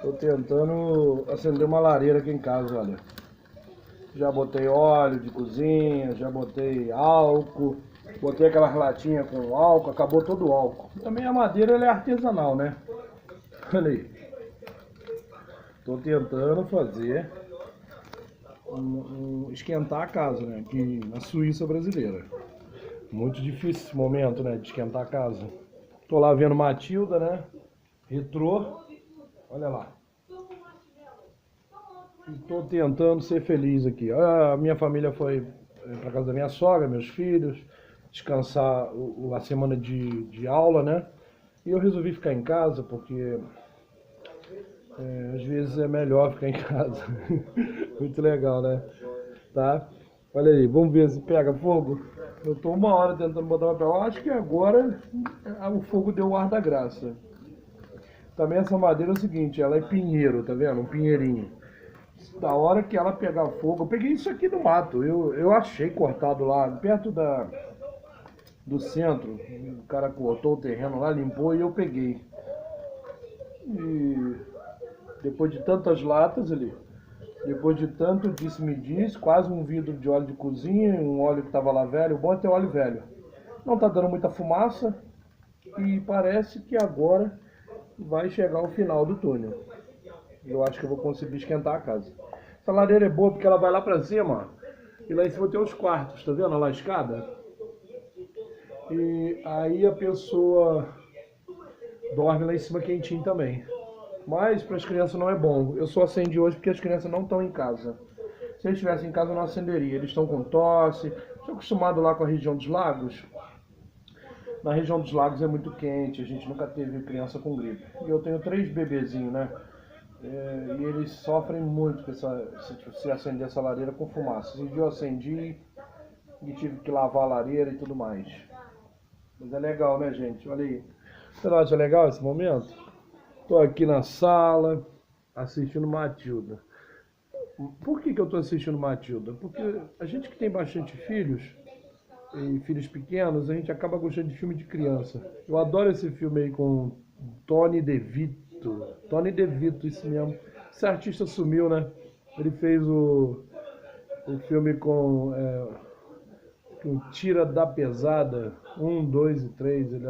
Tô tentando acender uma lareira aqui em casa, olha. Já botei óleo de cozinha, já botei álcool, botei aquelas latinhas com álcool, acabou todo o álcool. Também a madeira ela é artesanal, né? Olha aí. Tô tentando fazer esquentar a casa, né? Aqui na Suíça brasileira. Muito difícil esse momento, né? De esquentar a casa. Tô lá vendo Matilda, né? Retrô. Olha lá. Estou tentando ser feliz aqui. A minha família foi para casa da minha sogra, meus filhos, descansar a semana de aula, né? E eu resolvi ficar em casa porque às vezes é melhor ficar em casa. Muito legal, né? Tá? Olha aí, vamos ver se pega fogo. Eu tô uma hora tentando botar papel. Eu acho que agora o fogo deu o ar da graça. Também essa madeira é o seguinte, ela é pinheiro, tá vendo? Um pinheirinho. Da hora que ela pegar fogo, eu peguei isso aqui no mato, eu achei cortado lá, perto do centro, o cara cortou o terreno lá, limpou e eu peguei. E depois de tantas latas ali, depois de tanto disse-me-diz, quase um vidro de óleo de cozinha, um óleo que estava lá velho, o bom é ter óleo velho. Não está dando muita fumaça e parece que agora vai chegar o final do túnel. Eu acho que eu vou conseguir esquentar a casa. Essa lareira é boa porque ela vai lá pra cima. E lá em cima tem os quartos, tá vendo? Lá a escada. E aí a pessoa dorme lá em cima quentinho também. Mas para as crianças não é bom. Eu só acendi hoje porque as crianças não estão em casa. Se eles estivessem em casa eu não acenderia. Eles estão com tosse. Estou acostumado lá com a região dos lagos. Na região dos lagos é muito quente, a gente nunca teve criança com gripe. E eu tenho 3 bebezinhos, né? E eles sofrem muito com se acender essa lareira com fumaça. Esse dia eu acendi e tive que lavar a lareira e tudo mais. Mas é legal, né, gente? Olha aí. Você não acha legal esse momento? Tô aqui na sala assistindo Matilda. Por que eu tô assistindo Matilda? Porque a gente que tem bastante filhos, e filhos pequenos, a gente acaba gostando de filme de criança. Eu adoro esse filme aí com Tony DeVito. Tony DeVito, isso mesmo. Esse artista sumiu, né? Ele fez o filme com Tira da Pesada 1, 2 e 3. Ele